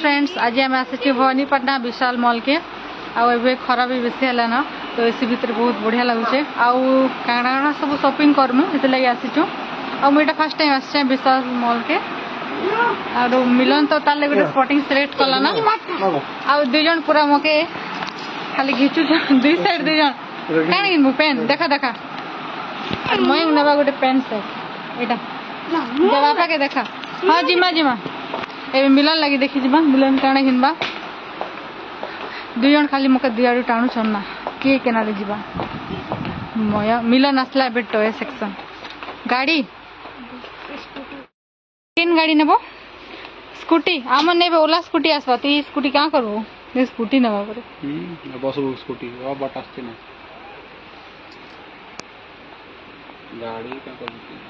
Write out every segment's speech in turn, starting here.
Friends आज आम आसी भवानीपाटना विशाल मॉल के आए खरा भी बेसी है ना तो एसी भितर बहुत बढ़िया लगुचे आउ काଣା काଣା सब शॉपिंग करमु लगे आसीचु आईटा फर्स्ट टाइम आसे विशाल मॉल के और मिलन तो तार गोटे स्पॉटिंग सिलेक्ट कला ना आउ दुई जन पूरा मके खाली घिचु दुई साइड दुई जन काण किनबु पेन देखा देखा मयंक नवा गोटे पेन सेट यहाँ बापा के देखा हाँ जिमा जिमा ए मिलन लगी देखी जिमा मिलन काण किनबा दुई जन खाली मके दुई आड़ू टाणु छन ना किए केनारे जिबा मया मिलन आसला एबे टॉय सेक्शन गाड़ी तीन गाड़ी नेबो स्कूटी आम नेबे ओला स्कूटी आसबा तू स्कूटी क्या करबो ये स्कूटी नेबा परे बस स्कूटी आ बट आस्ते ना गाड़ी का करबो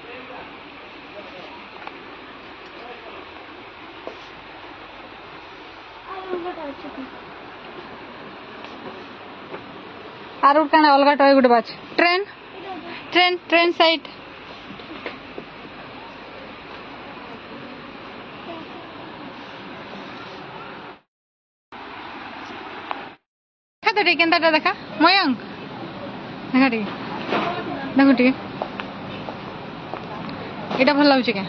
आर काना अलग टॉय गुटे बाछ ट्रेन ट्रेन ट्रेन साइड देखा तो केनता देखा मयंक देखा टे देखो टे एटा भल लागुचे के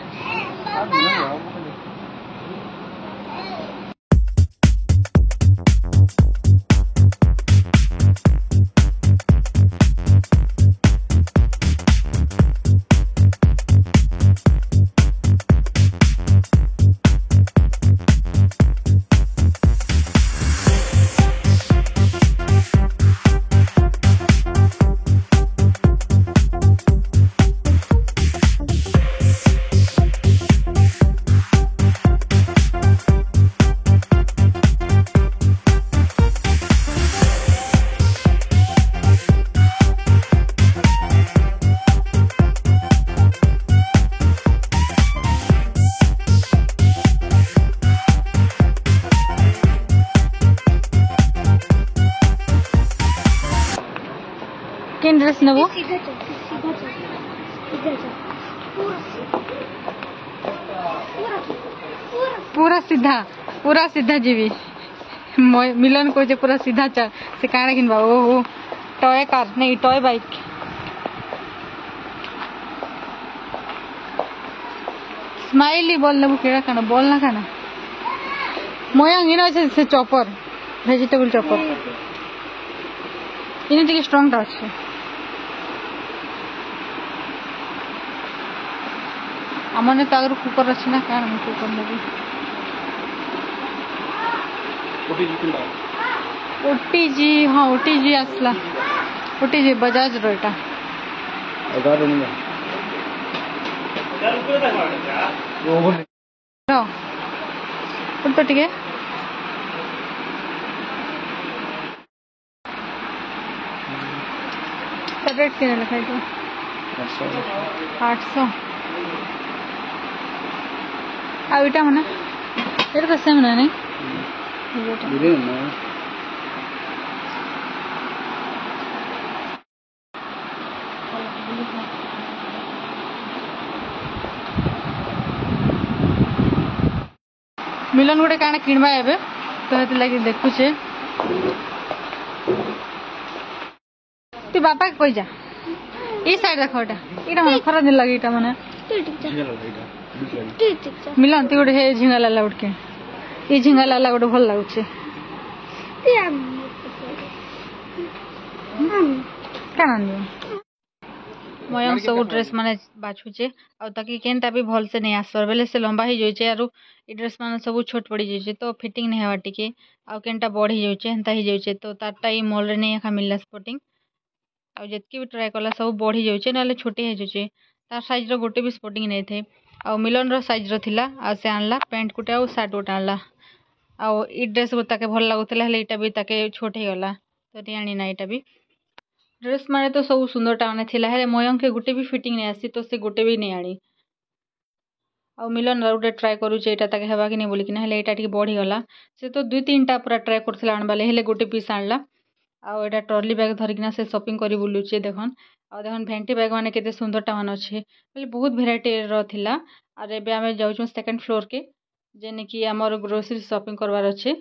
किन ड्रेस नेबो पूरा सीधा जीवी मिलन को पूरा सीधा चल से काण किनबा ओ टॉय कार नहीं टॉय बाइक स्माइली बोल नेबो केड़ा काना बोल ना काना मयंक इन अच्छे से चॉपर वेजिटेबल चॉपर इन टिके स्ट्रांग टा अच्छे आमने तो आगर कुकर अच्छे ना क्या कुकर लगे ओटीजी हाँ ओटीजी आसला ओटीजी बजाज रोटा तो टिके रेट के लिखाई 800 आईटा मैंने ये तो सेम ना नहीं मिलन गोटे काना किणवा एबे तो हेति लागि देखुछे तू बापा कही जा ये साइड देख एटा मन खरा दिन लगे एटा माने मिलन तू गोटे हे झिंगा लाला उठ के ये झिंगा लाला गोटे भल लागुछे काना मयंक सब ड्रेस माने बाछुचे आ ताकि केनटा भी भल से नहीं आसर बेले से लंबा ही जोइचे आरो ई ड्रेस माने सब छोट पड़ी जाइए तो फिटिंग नहीं हवा टिके आ केनटा बढ़ी जाइए हेंता ही जाइए तो तारटा ई मॉल रे नहीं एखा मिलला स्पॉटिंग आ जतकी भी ट्राई कला सब बढ़ी जाइए ना छोटे हो जाइए तार साइज रो गोटे भी स्पॉटिंग नहीं थे आ मिलन रो साइज रो थिला आ से आनला पैंट गोटे आ शर्ट गोटे आनला आ ई ड्रेस ताके भल लागुतला हेले इटा भी ताके छोट हे गला तो टी आनी ना इटा भी ड्रेस माने तो सब सुंदरटा माने थिला हेले मयंक के गोटे भी फिटिंग नहीं आसी तो से गोटे भी नहीं आनी आ मिलन गोटे ट्राई करूचे एटा ताके हेबा कि नहीं बोली कि ना हेले एटा टिके बढ़ी गला से तो दुई तीन टा पूरा ट्राई करथिला आनबाले हेले गोटे पीस आनला आ एटा ट्रॉली बैग धरिकिना से शॉपिंग करी बुलुचे देखन आ देखन भेंटी बैग माने केते सुंदरटा मान अच्छे बोले बहुत भेराइटी रो थिला और एबे आमे जाउछु सेकंड फ्लोर के जेने कि आमर ग्रोसरी शॉपिंग करवार अच्छे।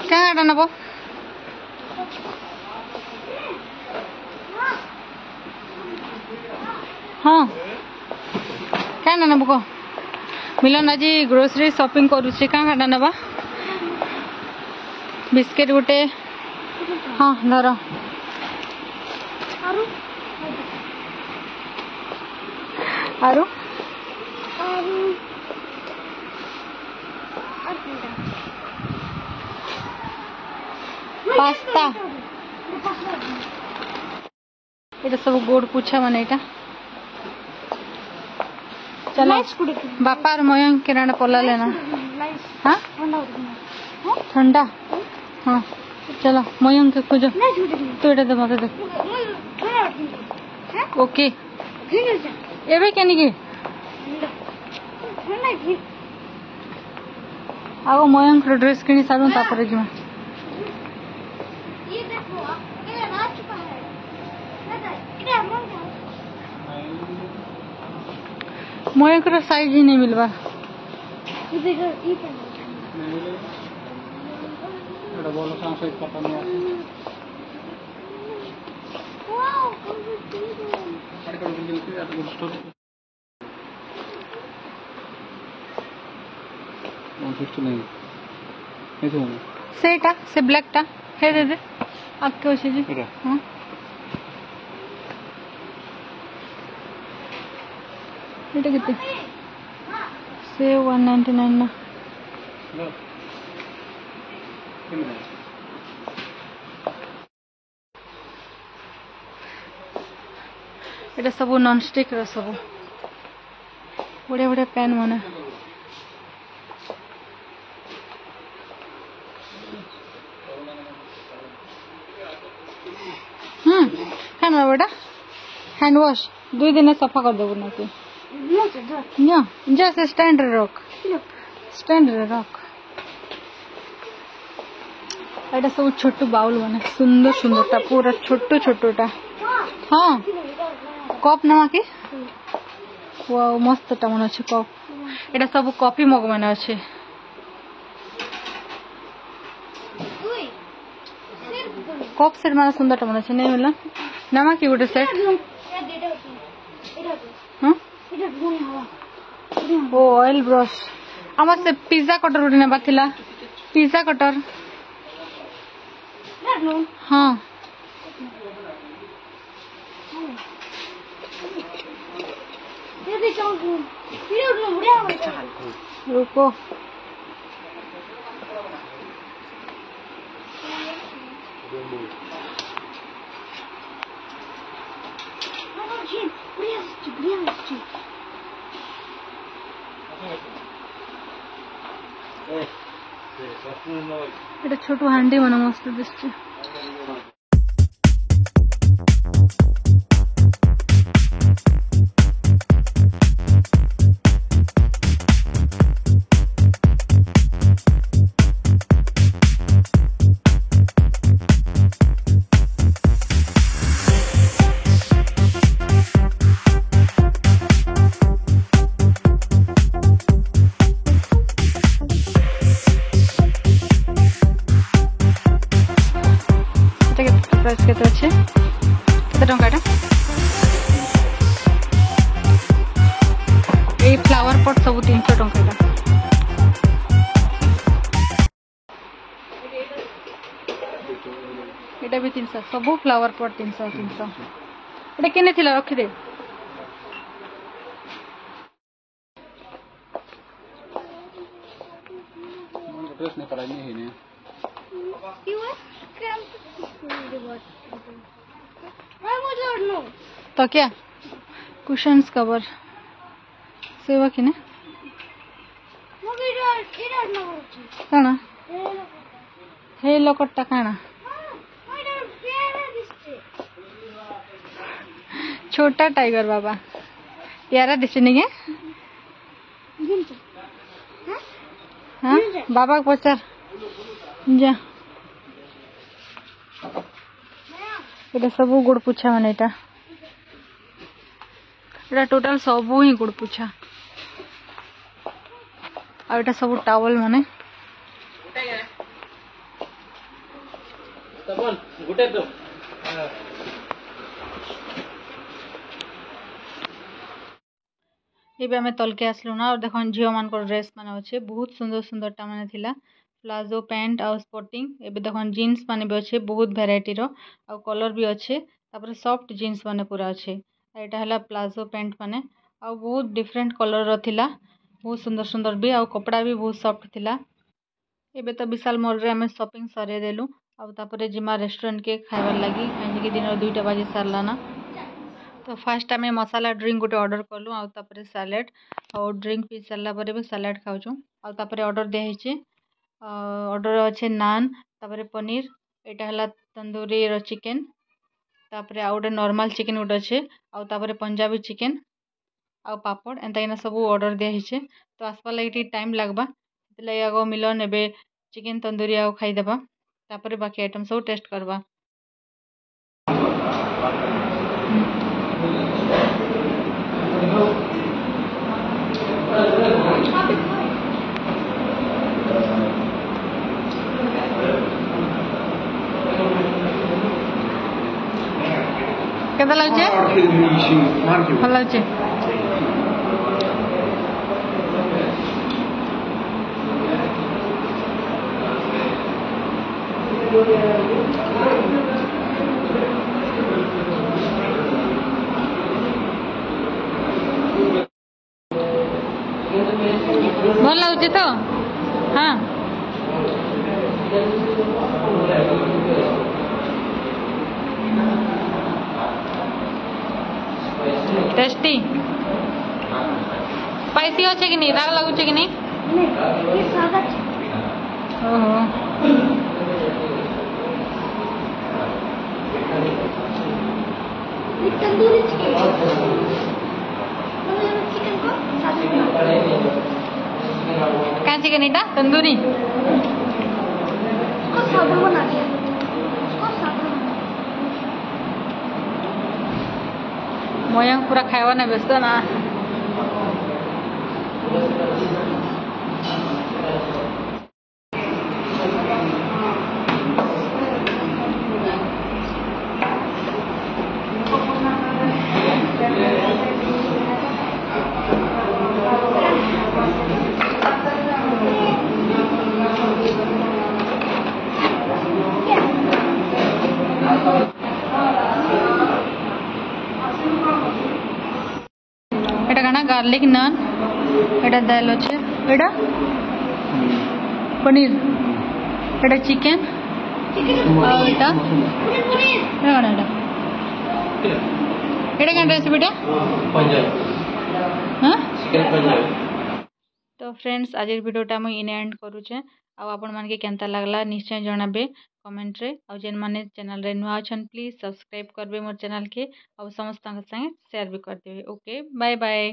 क्या नब हाँ क्या नब कह मिलन आज ग्रोसरी शॉपिंग करुचे क्या नवा बिस्किट गोटे हाँ धर आरु पास्ता ये सब गोड़ पूछा माने एटा चलो बापा और मयंक किराना पला लेना। हाँ ठंडा हाँ चलो मयंक के खोजो तू एटा दे मते दे ओके एबे केनी की आगो मयंक ड्रेस किनी सारू तापर जिमा मयंक साइज ही नहीं मिलवा सेटा से ब्लैक टा है दे दे आपके वैसे जी हाँ এটা কিতে সে 199 না এটা সব নন স্টিক র সব বড়িয়া বড়িয়া প্যান মানে হ্যাঁ বেটা হ্যান্ড ওয়াশ 2 দিনে সফা করে দেব নাকি ना जैसे स्टैंड रख एटा सब छोटू बाउल माने सुंदर सुंदरटा पूरा छोटू छोटूटा हाँ कप नवा की वाओ मस्तटा मन अच्छे कप एटा सब कॉफी मग माने अच्छे कप सेट माने सुंदरटा मन अच्छे नहीं मिला नवा की गोटे सेट हाँ ओ ऑयल ब्रश आम से पिज्जा कटर गोटे नेबार थिला पिज्जा कटर हाँ रुको এটা ছোট হান্ডি মানে মস্ত দিচ্ছে प्राइस केते अच्छे केते टंकाटा ए फ्लावर पॉट सब 300 टंकाटा एटा भी 300 सब फ्लावर पॉट 300 एटा केने थिला रखि दे ड्रेस नहीं पड़ा नहीं है ने तो क्या कुशन्स कवर सेवा किने काना हे लोकटा काना छोटा टाइगर बाबा प्यारा दिसे नहीं है हाँ बाबा को पचार जा এটা सब गुड़ पुछा माने এটা टोटल सब ही गुड़ पुछा आ এটা सब टावल माने तबन गुटे तो ये आम तलके आसलु ना और देखो झील मान ड्रेस मान अच्छे बहुत सुंदर सुंदर टा माने थिला प्लाजो पैंट आउ स्पोर्टिंग एबे देखो जीन्स माने भी अच्छे बहुत भेराइटी रो आउ कलर भी अच्छे तापर सॉफ्ट जीन्स माने पूरा अच्छे एटा हला प्लाजो पैंट माने आउ बहुत डिफरेंट कलर रो थिला बहुत सुंदर सुंदर भी आउ कपड़ा भी बहुत सॉफ्ट थिला एबे तो विशाल मॉल रे हमें शॉपिंग सरे देलु आउ तापर जिमा रेस्टोरेंट के खाइबार लगी कहीं दिन 2टा बाजे सारला ना तो फास्ट आम मसाला ड्रिंक गोटे ऑर्डर कलु आउ तापर सैलेड और ड्रिंक पी सारा पर भी सैलेड खाऊँ आउ तापर ऑर्डर दिखाई ऑर्डर अच्छे नान तापर पनीर यहाँ है तंदूरी रो चिकेन तापर आउ गोटे नॉर्मल चिकेन गोटे अच्छे आउ तापर पंजाबी चिकेन आउ पापड़ एंता सब ऑर्डर दिखाई तो आसपार लगे टाइम लगवा से आग मिलन एवं चिकेन तंदूरी आउ खाईदेवा तापर बाकी आइटम सब टेस्ट करवा केदा लागे भल लागे भल लागे तो हाँ टेस्टी स्पाइसी अच्छे कि नहीं राग लगुचे कि नहीं ओहो क्या चिकन इटा तंदूरी मोयंग पूरा खावा ना व्यस्त ना এটা কানা গার্লিক নান এটা দাল আছে এটা পনির এটা চিকেন আর এটা কানা এটা কেন রেসিপিটা पंजाबी हाँ चिकन पंजाबी तो फ्रेंड्स आज वीडियोटा मुझे इने एंड करुचे आपण मान के केनता लागला निश्चय जणाबे कमेंट रे और जेन माने चैनल रे नुआ अछन प्लीज सब्सक्राइब करबे मोर चैनल के और समस्त संगे शेयर भी कर देबे ओके बाय बाय।